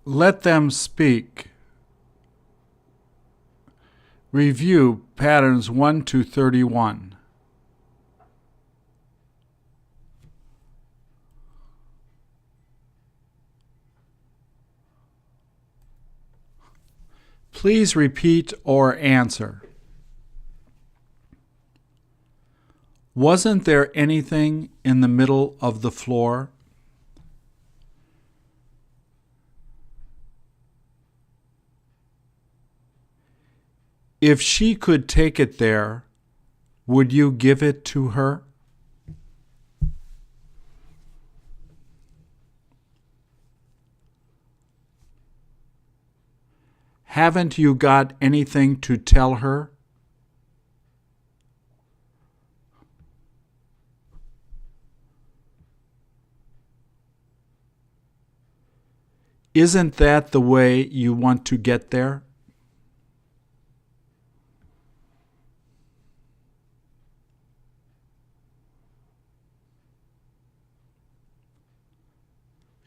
Let them speak. Review patterns 1 to 31. Please repeat or answer. Wasn't there anything in the middle of the floor? If she could take it there, would you give it to her? Haven't you got anything to tell her? Isn't that the way you want to get there?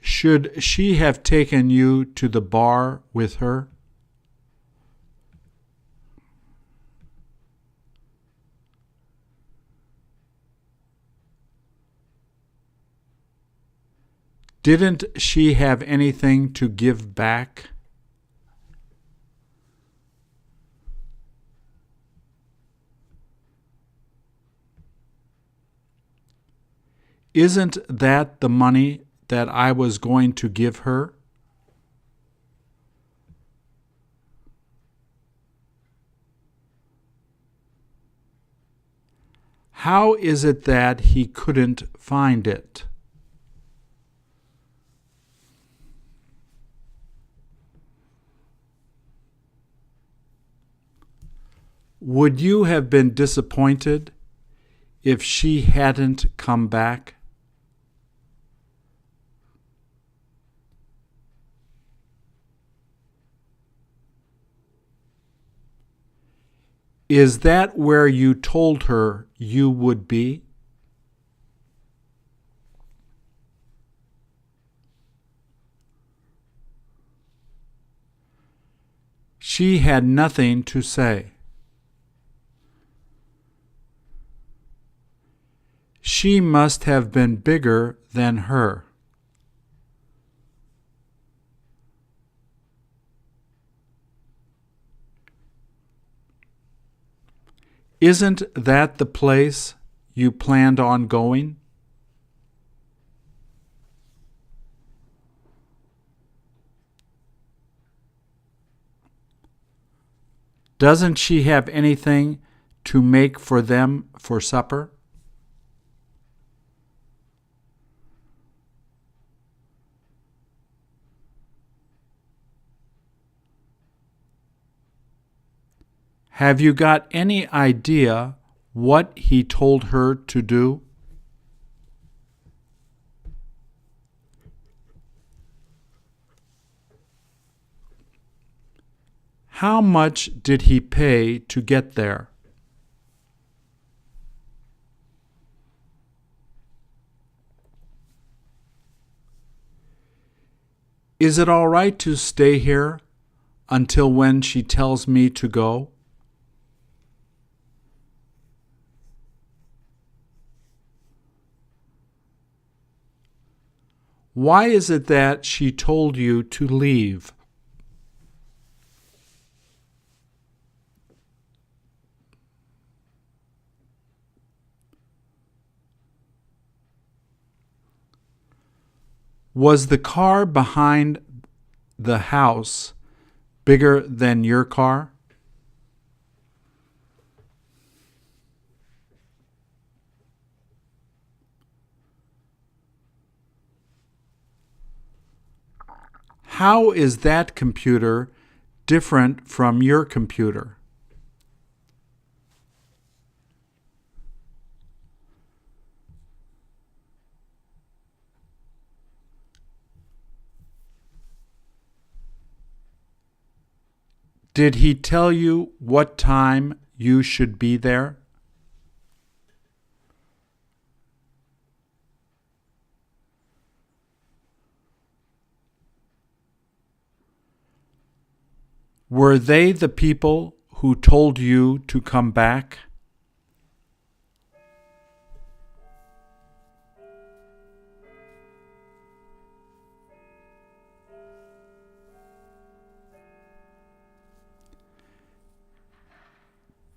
Should she have taken you to the bar with her? Didn't she have anything to give back? Isn't that the money that I was going to give her? How is it that he couldn't find it? Would you have been disappointed if she hadn't come back? Is that where you told her you would be? She had nothing to say. She must have been bigger than her. Isn't that the place you planned on going? Doesn't she have anything to make for them for supper? Have you got any idea what he told her to do? How much did he pay to get there? Is it all right to stay here until when she tells me to go? Why is it that she told you to leave? Was the car behind the house bigger than your car? How is that computer different from your computer? Did he tell you what time you should be there? Were they the people who told you to come back?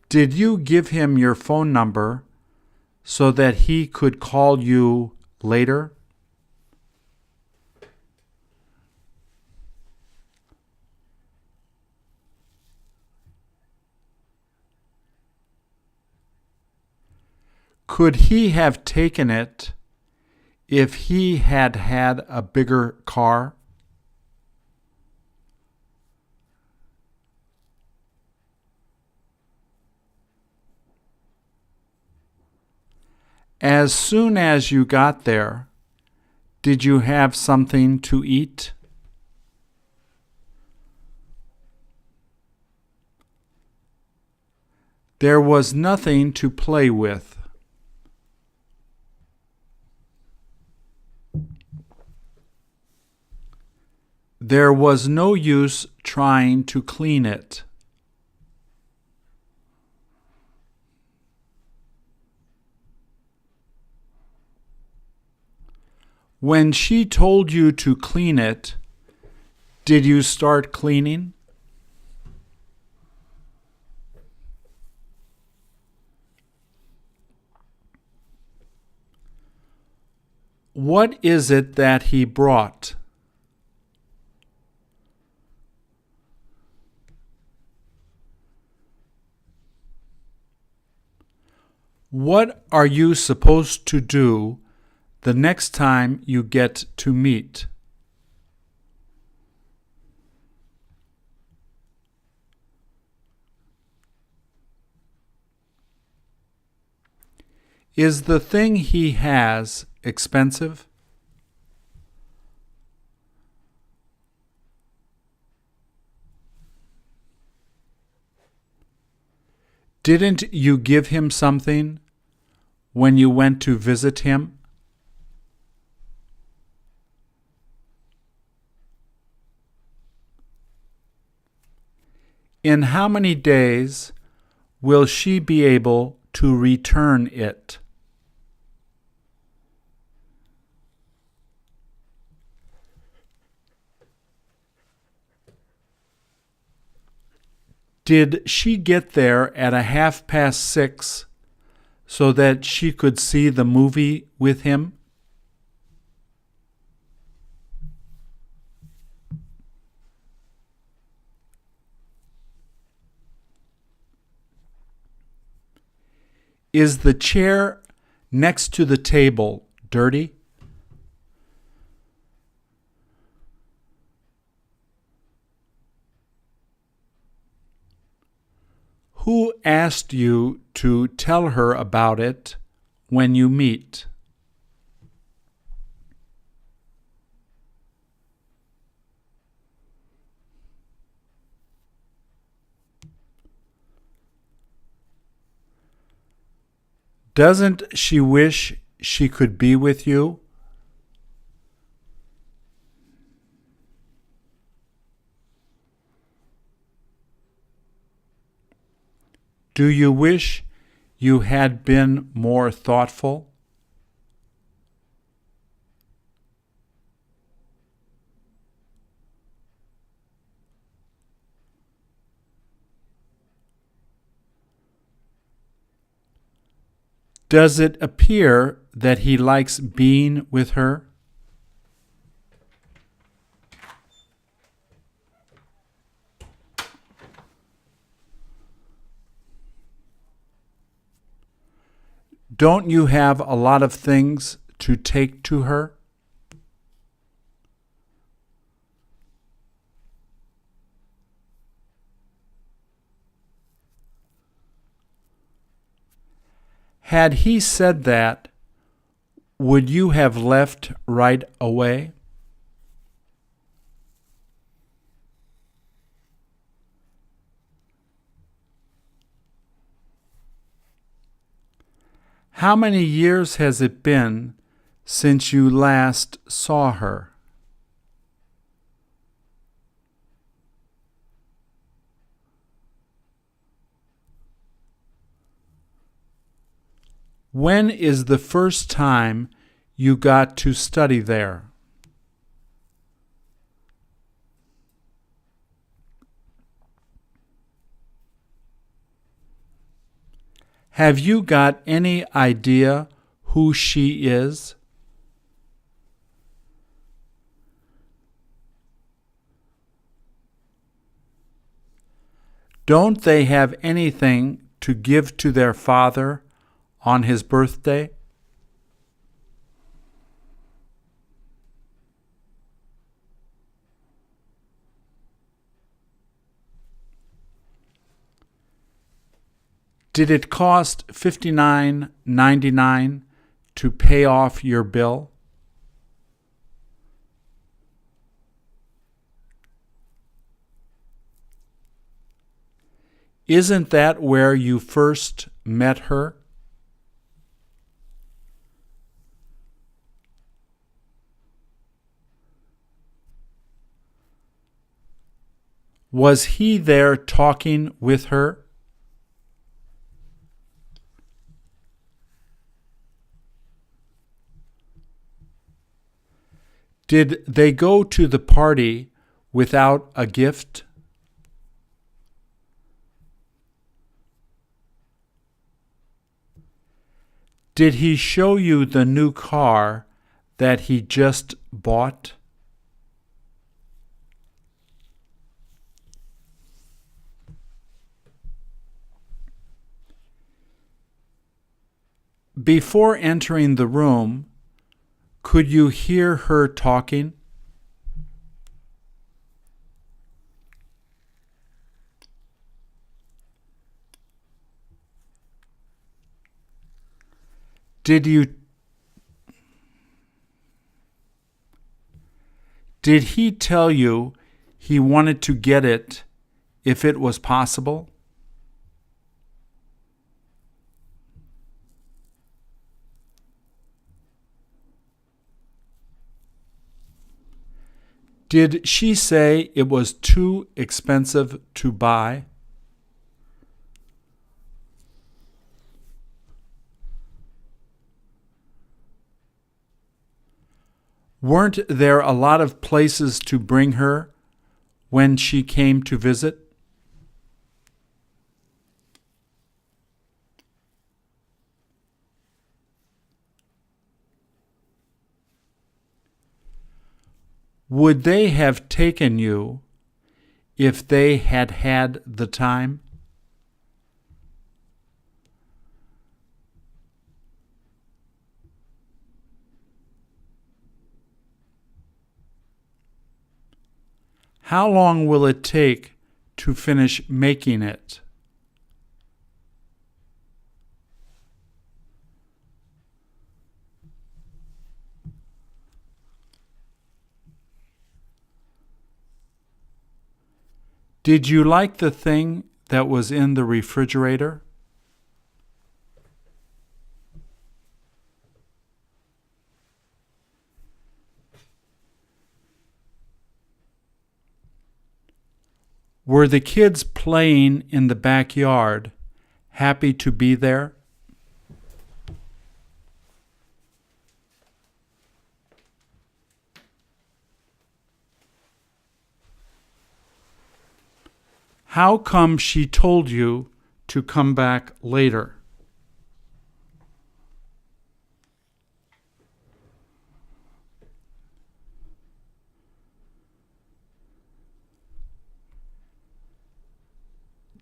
Did you give him your phone number so that he could call you later? Could he have taken it if he had had a bigger car? As soon as you got there, did you have something to eat? There was nothing to play with. There was no use trying to clean it. When she told you to clean it, did you start cleaning? What is it that he brought? What are you supposed to do the next time you get to meet? Is the thing he has expensive? Didn't you give him something when you went to visit him? In how many days will she be able to return it? Did she get there at 6:30 so that she could see the movie with him? Is the chair next to the table dirty? Who asked you to tell her about it when you meet? Doesn't she wish she could be with you? Do you wish you had been more thoughtful? Does it appear that he likes being with her? Don't you have a lot of things to take to her? Had he said that, would you have left right away? How many years has it been since you last saw her? When is the first time you got to study there? Have you got any idea who she is? Don't they have anything to give to their father on his birthday? Did it cost $59.99 to pay off your bill? Isn't that where you first met her? Was he there talking with her? Did they go to the party without a gift? Did he show you the new car that he just bought? Before entering the room, could you hear her talking? Did he tell you he wanted to get it if it was possible? Did she say it was too expensive to buy? Weren't there a lot of places to bring her when she came to visit? Would they have taken you if they had had the time? How long will it take to finish making it? Did you like the thing that was in the refrigerator? Were the kids playing in the backyard, happy to be there? How come she told you to come back later?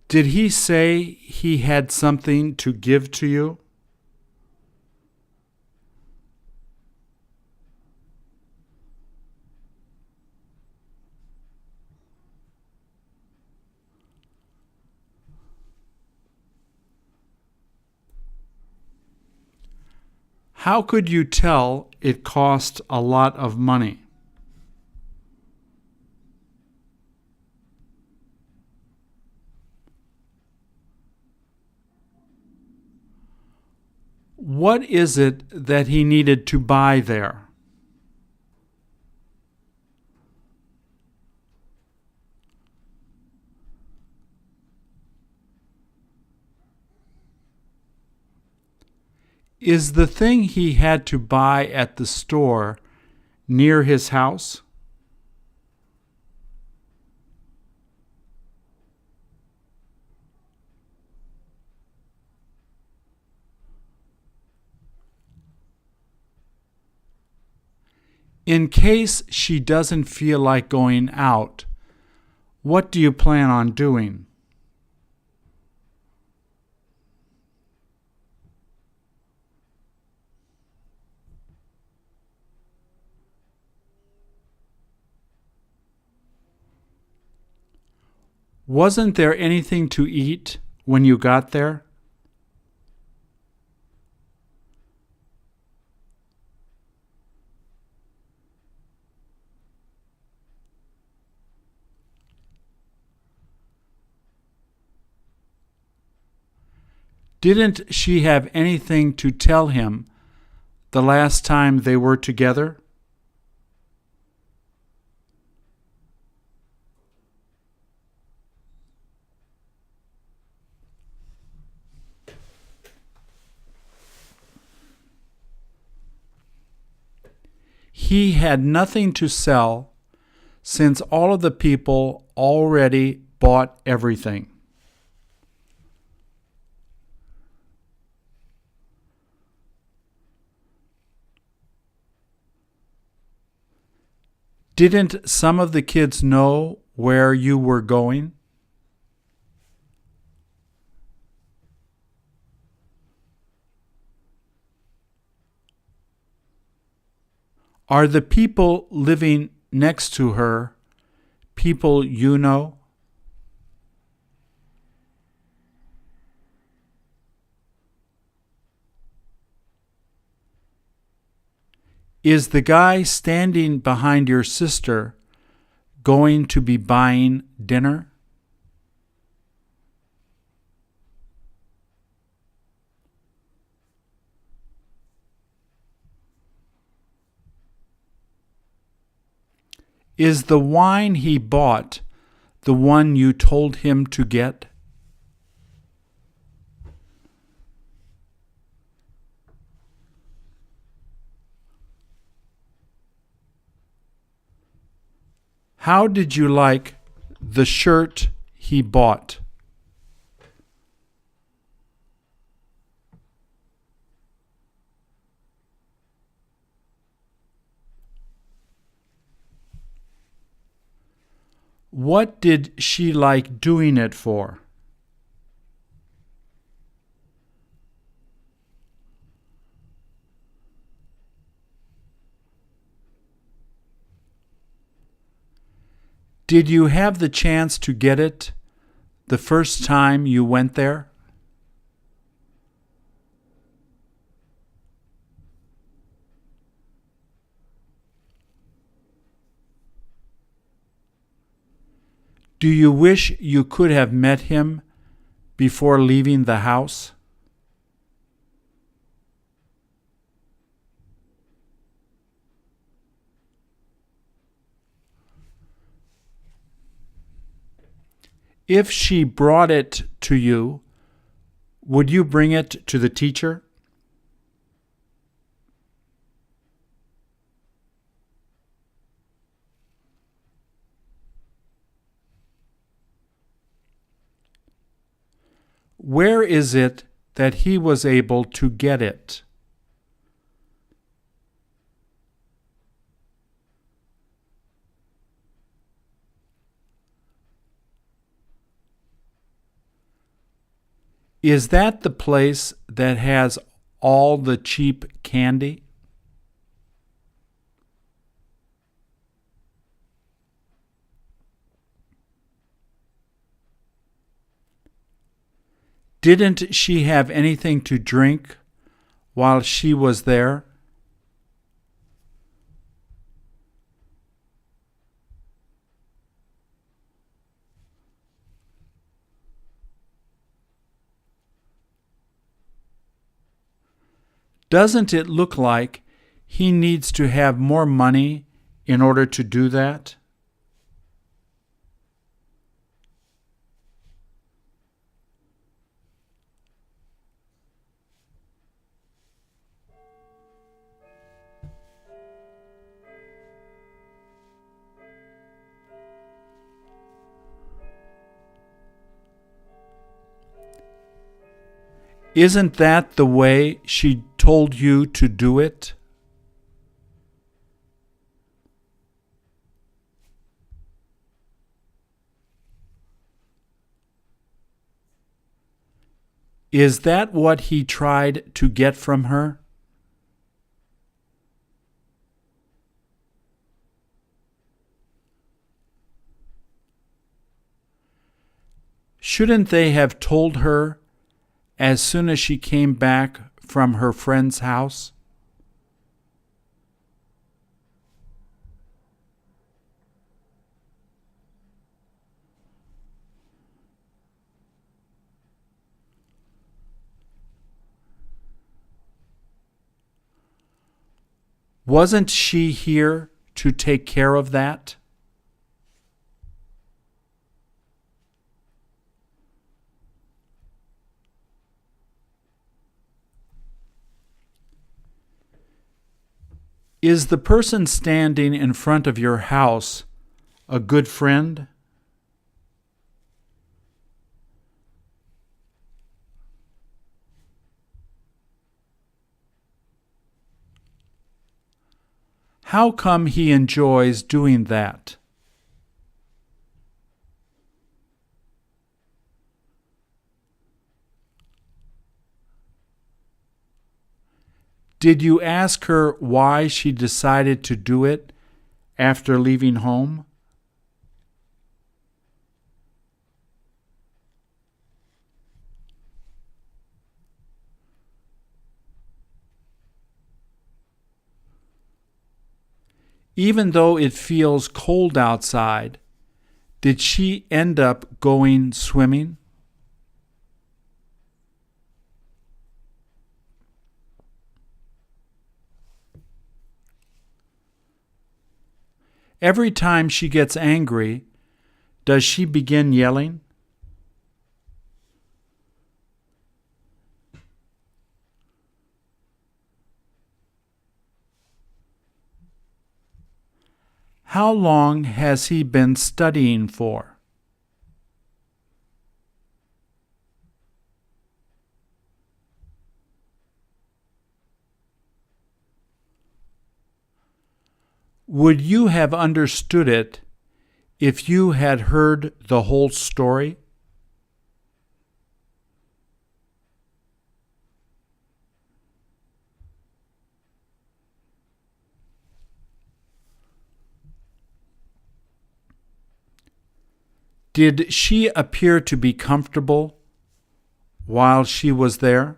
Did he say he had something to give to you? How could you tell it cost a lot of money? What is it that he needed to buy there? Is the thing he had to buy at the store near his house? In case she doesn't feel like going out, what do you plan on doing? Wasn't there anything to eat when you got there? Didn't she have anything to tell him the last time they were together? He had nothing to sell since all of the people already bought everything. Didn't some of the kids know where you were going? Are the people living next to her people you know? Is the guy standing behind your sister going to be buying dinner? Is the wine he bought the one you told him to get? How did you like the shirt he bought? What did she like doing it for? Did you have the chance to get it the first time you went there? Do you wish you could have met him before leaving the house? If she brought it to you, would you bring it to the teacher? Where is it that he was able to get it? Is that the place that has all the cheap candy? Didn't she have anything to drink while she was there? Doesn't it look like he needs to have more money in order to do that? Isn't that the way she told you to do it? Is that what he tried to get from her? Shouldn't they have told her as soon as she came back from her friend's house? Wasn't she here to take care of that? Is the person standing in front of your house a good friend? How come he enjoys doing that? Did you ask her why she decided to do it after leaving home? Even though it feels cold outside, did she end up going swimming? Every time she gets angry, does she begin yelling? How long has he been studying for? Would you have understood it if you had heard the whole story? Did she appear to be comfortable while she was there?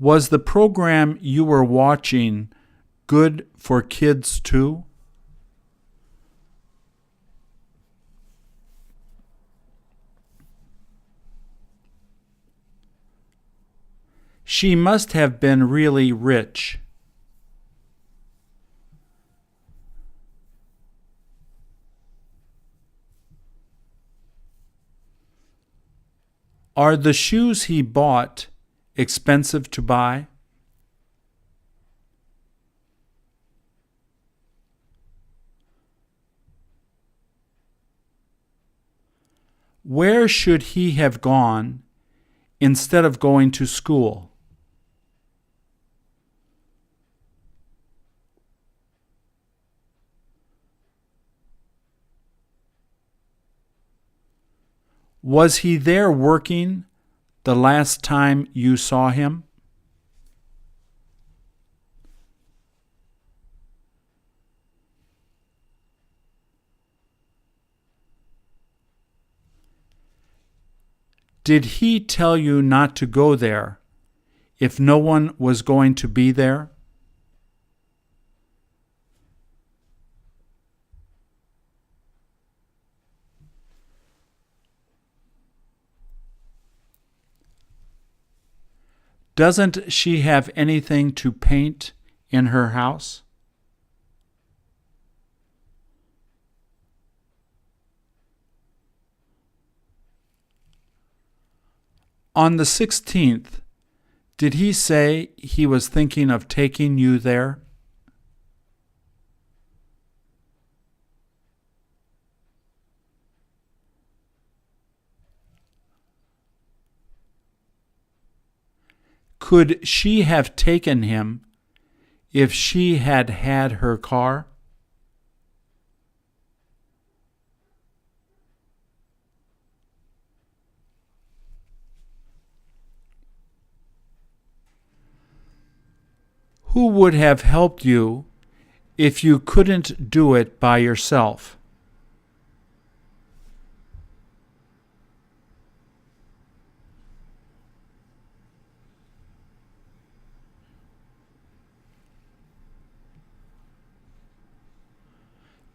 Was the program you were watching good for kids too? She must have been really rich. Are the shoes he bought expensive to buy? Where should he have gone instead of going to school? Was he there working the last time you saw him? Did he tell you not to go there if no one was going to be there? Doesn't she have anything to paint in her house? On the 16th, Did he say he was thinking of taking you there? Could she have taken him if she had had her car? Who would have helped you if you couldn't do it by yourself?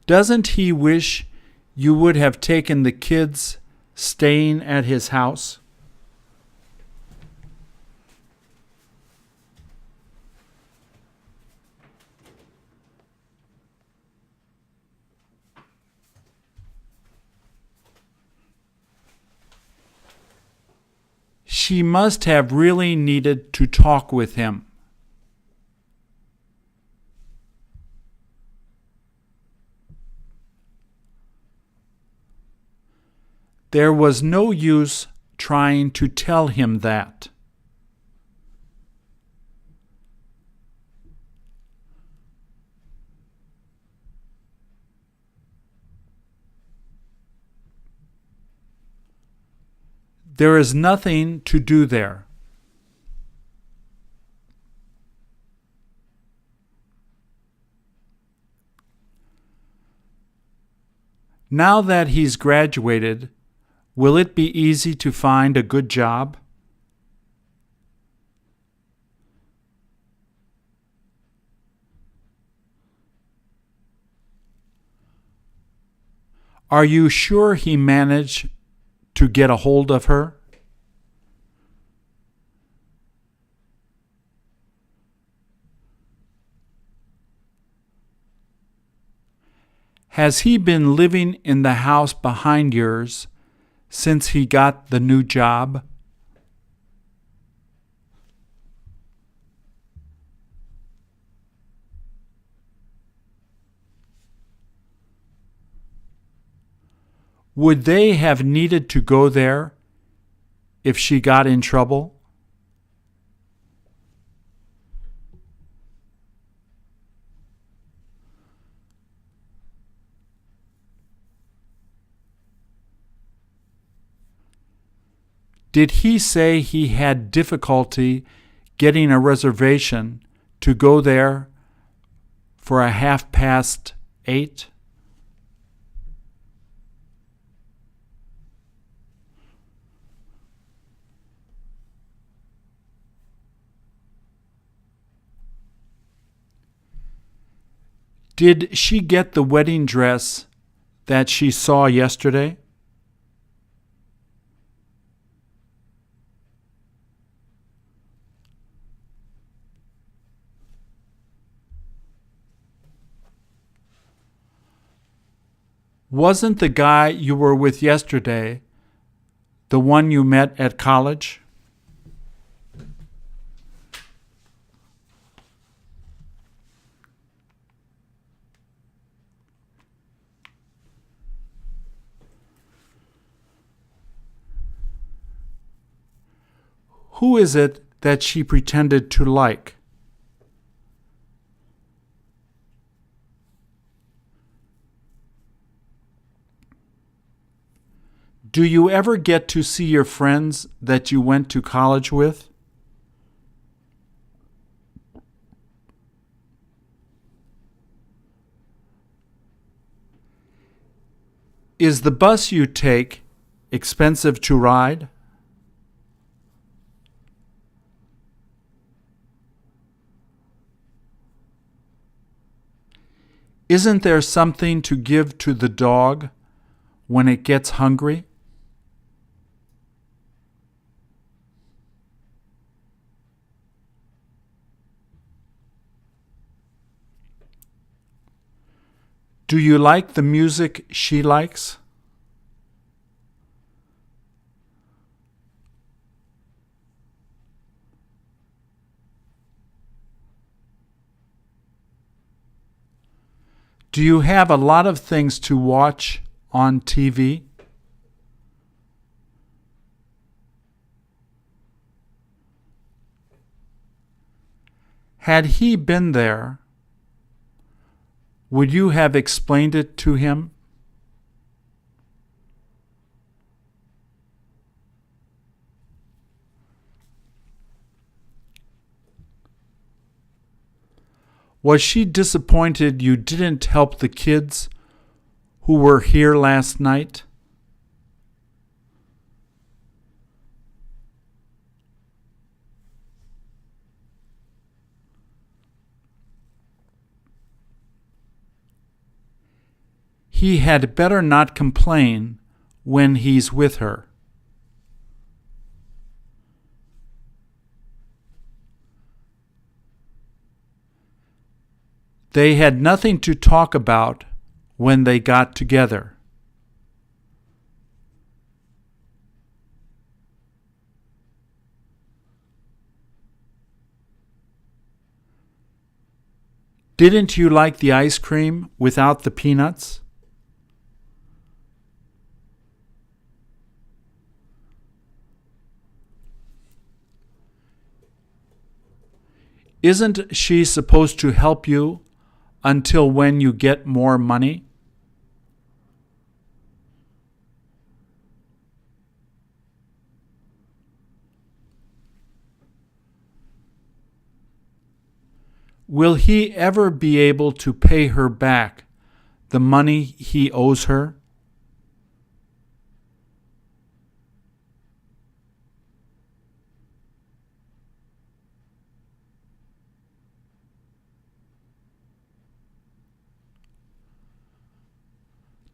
Doesn't he wish you would have taken the kids staying at his house? She must have really needed to talk with him. There was no use trying to tell him that. There is nothing to do there. Now that he's graduated, will it be easy to find a good job? Are you sure he managed to get a hold of her? Has he been living in the house behind yours since he got the new job? Would they have needed to go there if she got in trouble? Did he say he had difficulty getting a reservation to go there for 8:30? Did she get the wedding dress that she saw yesterday? Wasn't the guy you were with yesterday the one you met at college? Who is it that she pretended to like? Do you ever get to see your friends that you went to college with? Is the bus you take expensive to ride? Isn't there something to give to the dog when it gets hungry? Do you like the music she likes? Do you have a lot of things to watch on TV? Had he been there, would you have explained it to him? Was she disappointed you didn't help the kids who were here last night? He had better not complain when he's with her. They had nothing to talk about when they got together. Didn't you like the ice cream without the peanuts? Isn't she supposed to help you until when you get more money? Will he ever be able to pay her back the money he owes her?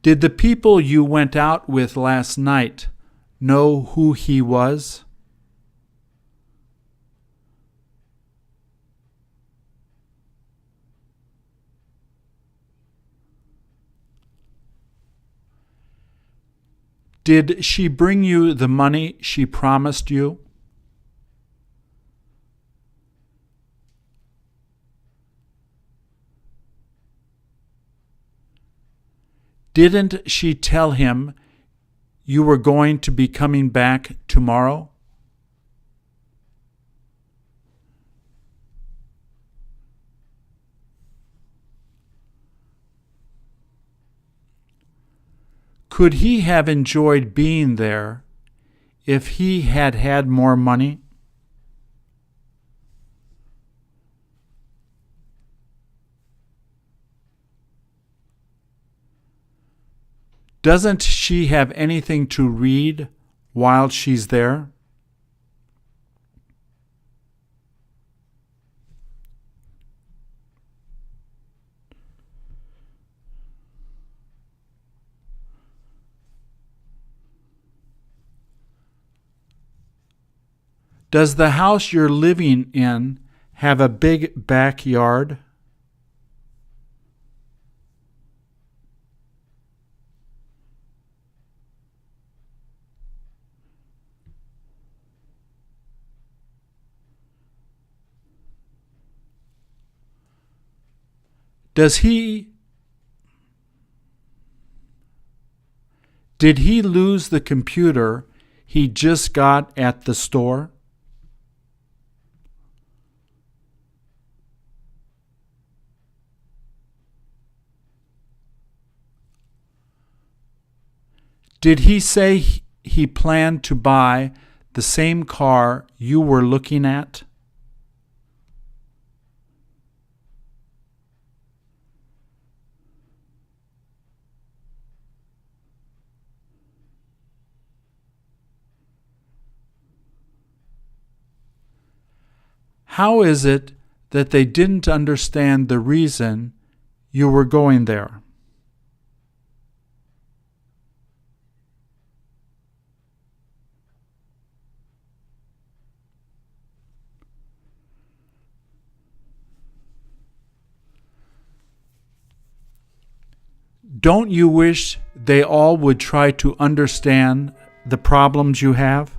Did the people you went out with last night know who he was? Did she bring you the money she promised you? Didn't she tell him you were going to be coming back tomorrow? Could he have enjoyed being there if he had had more money? Doesn't she have anything to read while she's there? Does the house you're living in have a big backyard? Does he Did he lose the computer he just got at the store? Did he say he planned to buy the same car you were looking at? How is it that they didn't understand the reason you were going there? Don't you wish they all would try to understand the problems you have?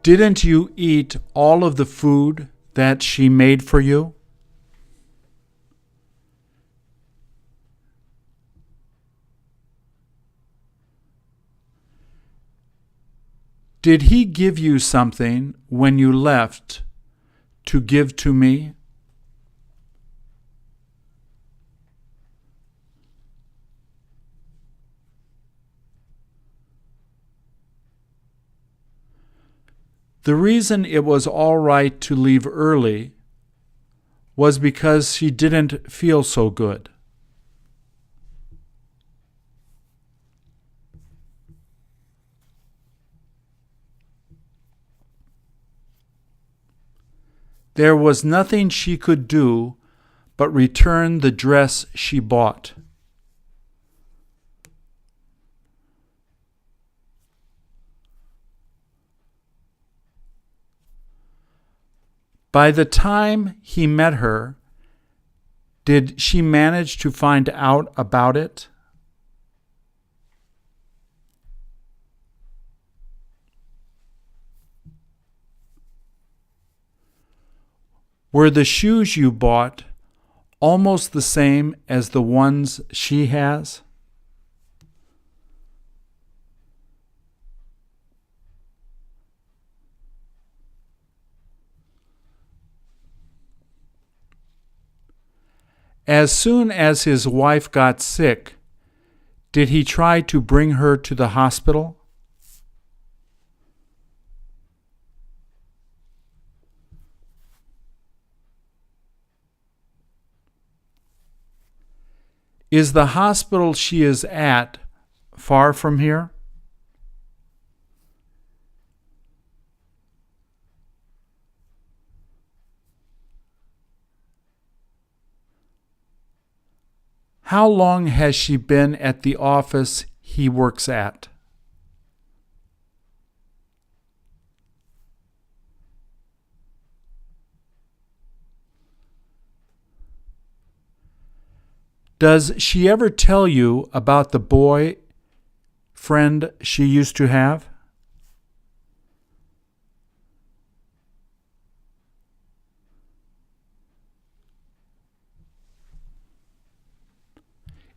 Didn't you eat all of the food that she made for you? Did he give you something when you left to give to me? The reason it was all right to leave early was because she didn't feel so good. There was nothing she could do but return the dress she bought. By the time he met her, did she manage to find out about it? Were the shoes you bought almost the same as the ones she has? As soon as his wife got sick, did he try to bring her to the hospital? Is the hospital she is at far from here? How long has she been at the office he works at? Does she ever tell you about the boy friend she used to have?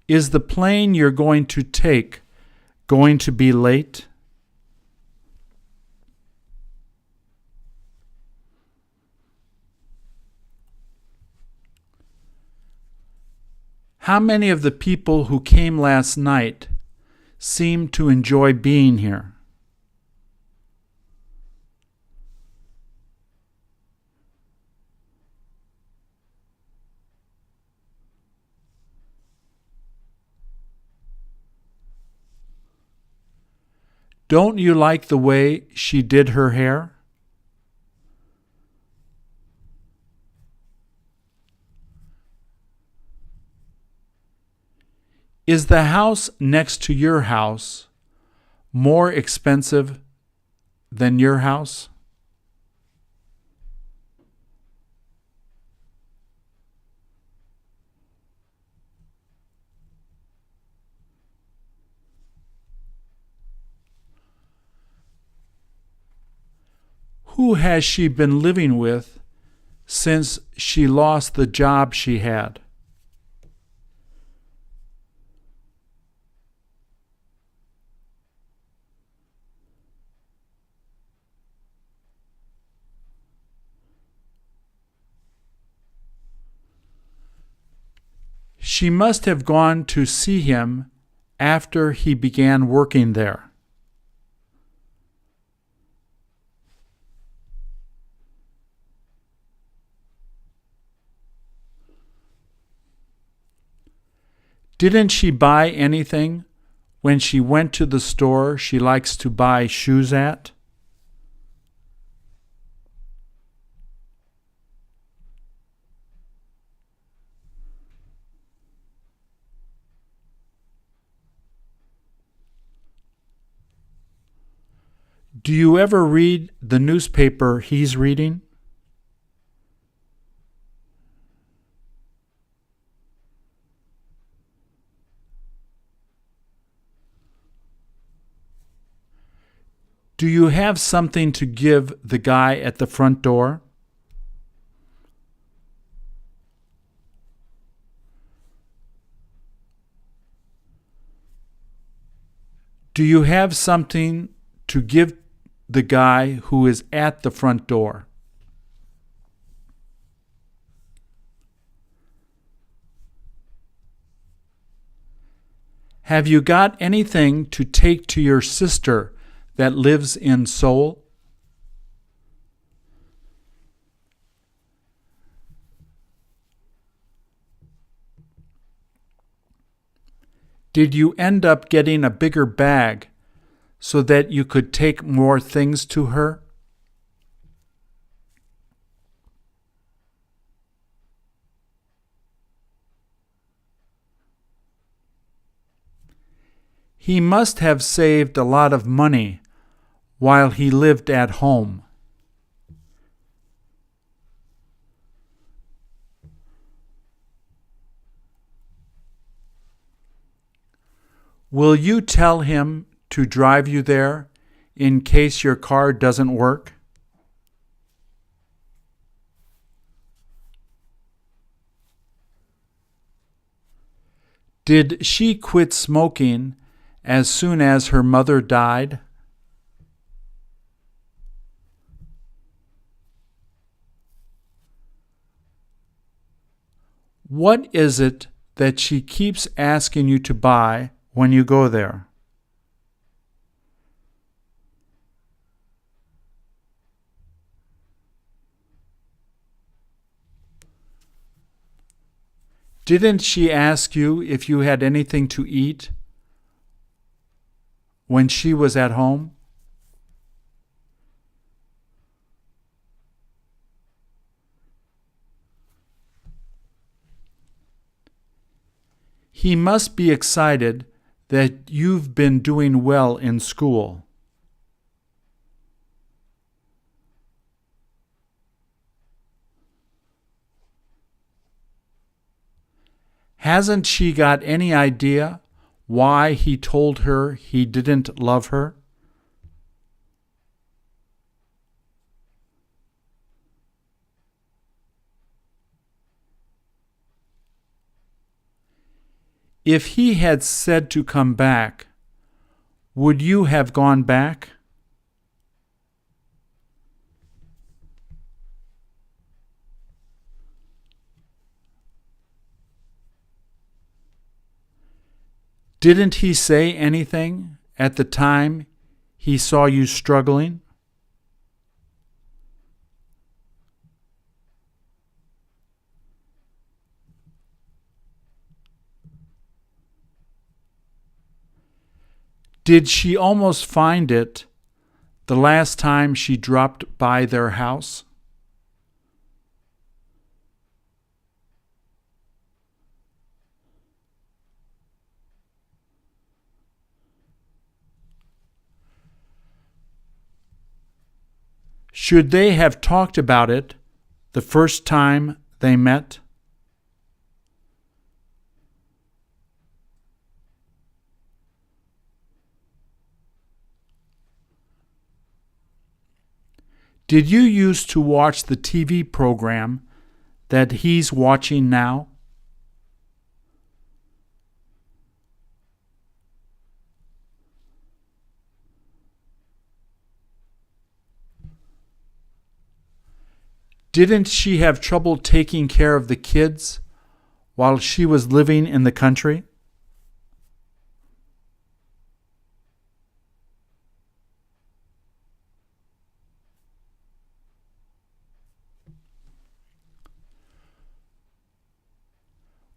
Is the plane you're going to take going to be late? How many of the people who came last night seem to enjoy being here? Don't you like the way she did her hair? Is the house next to your house more expensive than your house? Who has she been living with since she lost the job she had? She must have gone to see him after he began working there. Didn't she buy anything when she went to the store she likes to buy shoes at? Do you ever read the newspaper he's reading? Do Do you have something to give the guy at the front door? Do you have something to give the guy who is at the front door? Have you got anything to take to your sister that lives in Seoul? Did you end up getting a bigger bag so that you could take more things to her? He must have saved a lot of money while he lived at home. Will you tell him to drive you there in case your car doesn't work? Did she quit smoking as soon as her mother died? What is it that she keeps asking you to buy when you go there? Didn't she ask you if you had anything to eat when she was at home? He must be excited that you've been doing well in school. Hasn't she got any idea why he told her he didn't love her? If he had said to come back, would you have gone back? Didn't he say anything at the time he saw you struggling? Did she almost find it the last time she dropped by their house? Should they have talked about it the first time they met? Did you used to watch the TV program that he's watching now? Didn't she have trouble taking care of the kids while she was living in the country?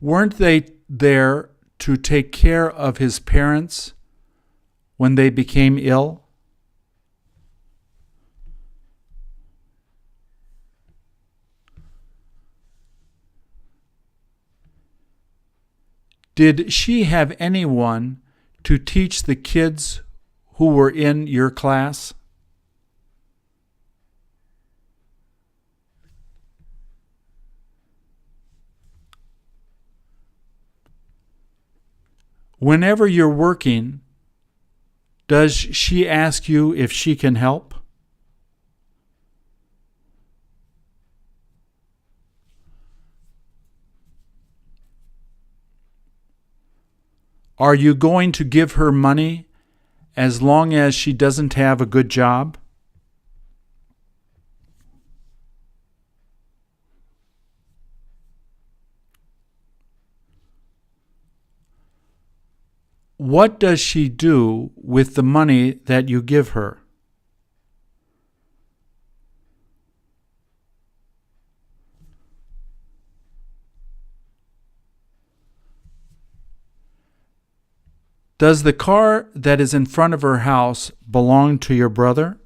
Weren't they there to take care of his parents when they became ill? Did she have anyone to teach the kids who were in your class? Whenever you're working, Does she ask you if she can help? Are you going to give her money as long as she doesn't have a good job? What does she do with the money that you give her? Does the car that is in front of her house belong to your brother?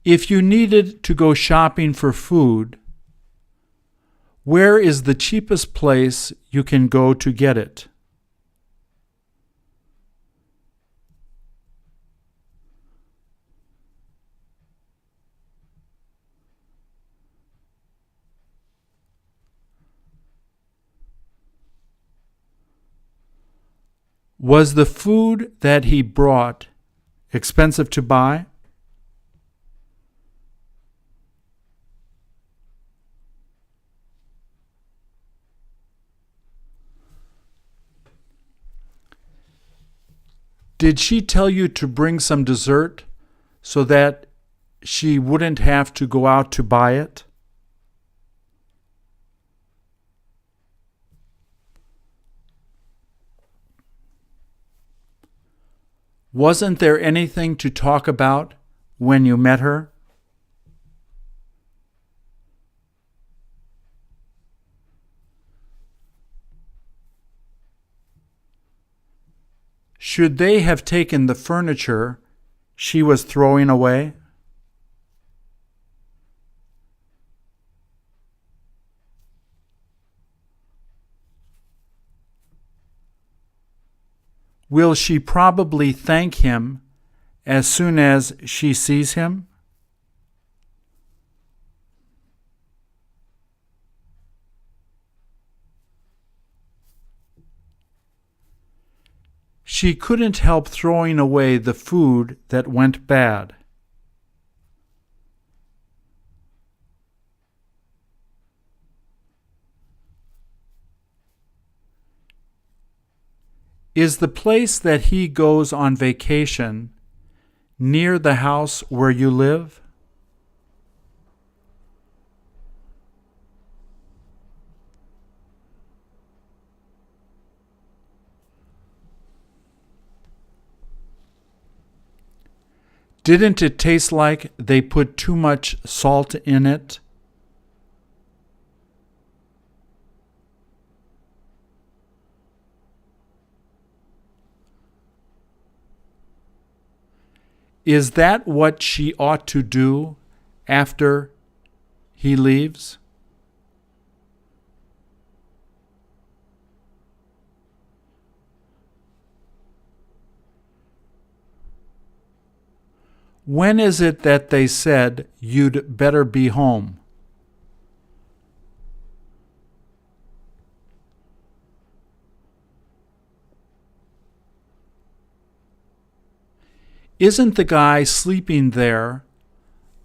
If you needed to go shopping for food, where is the cheapest place you can go to get it? Was the food that he brought expensive to buy? Did she tell you to bring some dessert so that she wouldn't have to go out to buy it? Wasn't there anything to talk about when you met her? Should they have taken the furniture she was throwing away? Will she probably thank him as soon as she sees him? She couldn't help throwing away the food that went bad. Is the place that he goes on vacation near the house where you live? Didn't it taste like they put too much salt in it? Is that what she ought to do after he leaves? When is it that they said you'd better be home? Isn't the guy sleeping there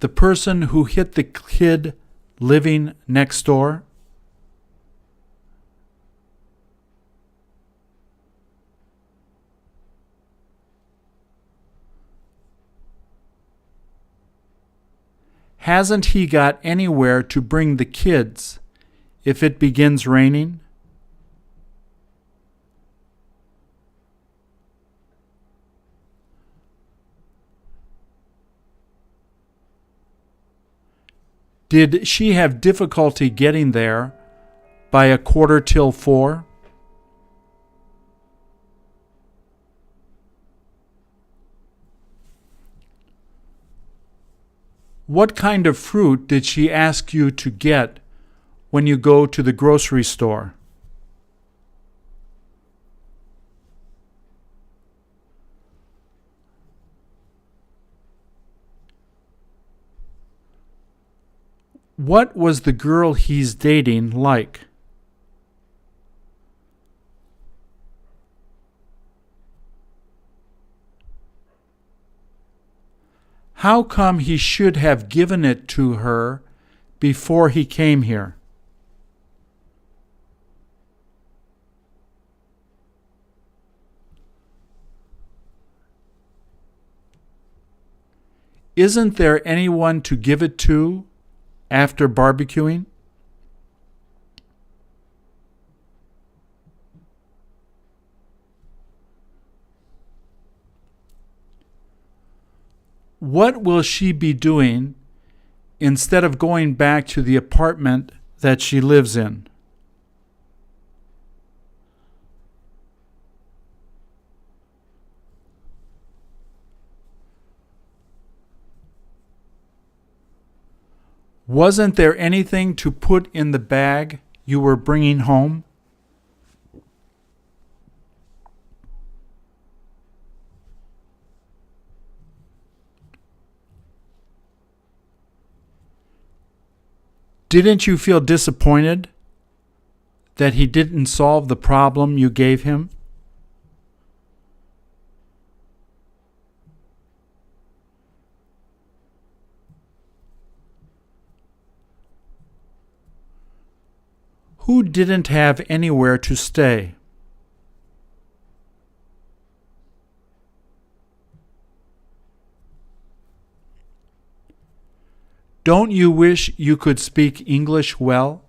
the person who hit the kid living next door? Hasn't he got anywhere to bring the kids if it begins raining? Did she have difficulty getting there by 4:15? What kind of fruit did she ask you to get when you go to the grocery store? What was the girl he's dating like? How come he should have given it to her before he came here? Isn't there anyone to give it to after barbecuing? What will she be doing instead of going back to the apartment that she lives in? Wasn't there anything to put in the bag you were bringing home? Didn't you feel disappointed that he didn't solve the problem you gave him? Who didn't have anywhere to stay? Don't you wish you could speak English well?